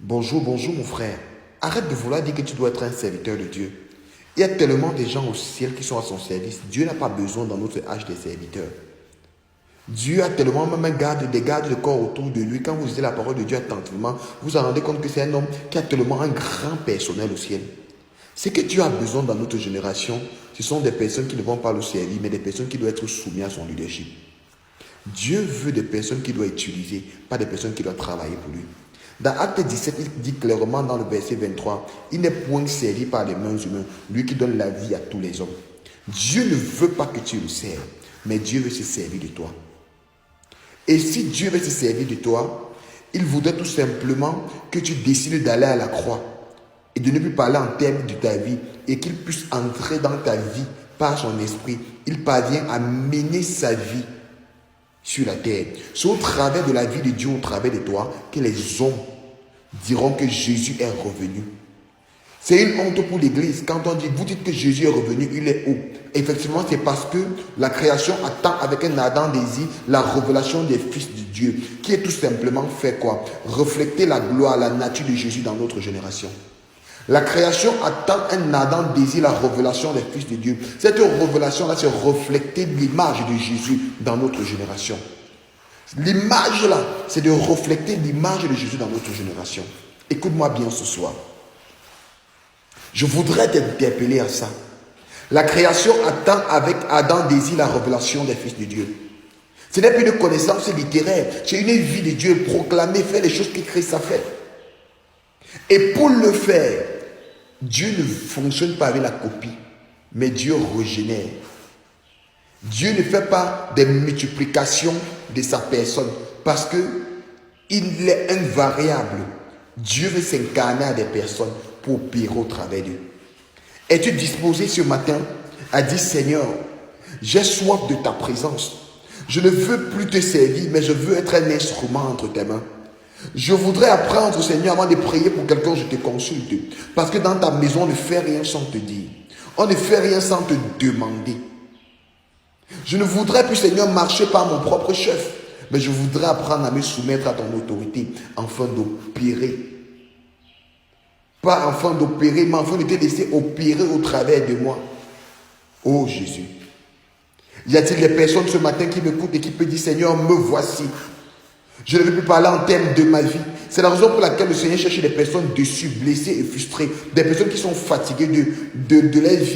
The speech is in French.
Bonjour, bonjour mon frère. Arrête de vouloir dire que tu dois être un serviteur de Dieu. Il y a tellement de gens au ciel qui sont à son service. Dieu n'a pas besoin dans notre âge des serviteurs. Dieu a tellement même des gardes de corps autour de lui. Quand vous lisez la parole de Dieu attentivement, vous vous rendez compte que c'est un homme qui a tellement un grand personnel au ciel. Ce que Dieu a besoin dans notre génération, ce sont des personnes qui ne vont pas le servir, mais des personnes qui doivent être soumises à son leadership. Dieu veut des personnes qu'il doit utiliser, pas des personnes qui doivent travailler pour lui. Dans Acte 17, il dit clairement dans le verset 23, il n'est point servi par les mains humaines, lui qui donne la vie à tous les hommes. Dieu ne veut pas que tu le serves, mais Dieu veut se servir de toi. Et si Dieu veut se servir de toi, il voudrait tout simplement que tu décides d'aller à la croix et de ne plus parler en termes de ta vie et qu'il puisse entrer dans ta vie par son esprit. Il parvient à mener sa vie sur la terre. C'est au travers de la vie de Dieu, au travers de toi, que les hommes diront que Jésus est revenu. C'est une honte pour l'Église quand on dit, vous dites que Jésus est revenu, il est où? Effectivement, c'est parce que la création attend avec un ardent désir la révélation des fils de Dieu, qui est tout simplement fait quoi? Refléter la gloire, la nature de Jésus dans notre génération. La création attend un ardent désir, la révélation des fils de Dieu. Cette révélation-là, c'est refléter l'image de Jésus dans notre génération. L'image-là, c'est de refléter l'image de Jésus dans notre génération. Écoute-moi bien ce soir. Je voudrais t'interpeller à ça. La création attend avec ardent désir la révélation des fils de Dieu. Ce n'est plus une connaissance littéraire, c'est une vie de Dieu, proclamer, faire les choses que Christ a fait. Et pour le faire, Dieu ne fonctionne pas avec la copie, mais Dieu régénère. Dieu ne fait pas des multiplications de sa personne parce que il est invariable. Dieu veut s'incarner à des personnes pour opérer au travers d'eux. Es-tu disposé ce matin à dire, Seigneur, j'ai soif de ta présence. Je ne veux plus te servir, mais je veux être un instrument entre tes mains. Je voudrais apprendre, Seigneur, avant de prier pour quelqu'un, je te consulte. Parce que dans ta maison, on ne fait rien sans te dire. On ne fait rien sans te demander. Je ne voudrais plus, Seigneur, marcher par mon propre chef. Mais je voudrais apprendre à me soumettre à ton autorité, afin d'opérer. Pas afin d'opérer, mais afin de te laisser opérer au travers de moi. Oh Jésus. Y a-t-il des personnes ce matin qui m'écoutent et qui peuvent dire, Seigneur, me voici. Je ne veux plus parler en termes de ma vie. C'est la raison pour laquelle le Seigneur cherche des personnes déçues, blessées et frustrées. Des personnes qui sont fatiguées de leur vie.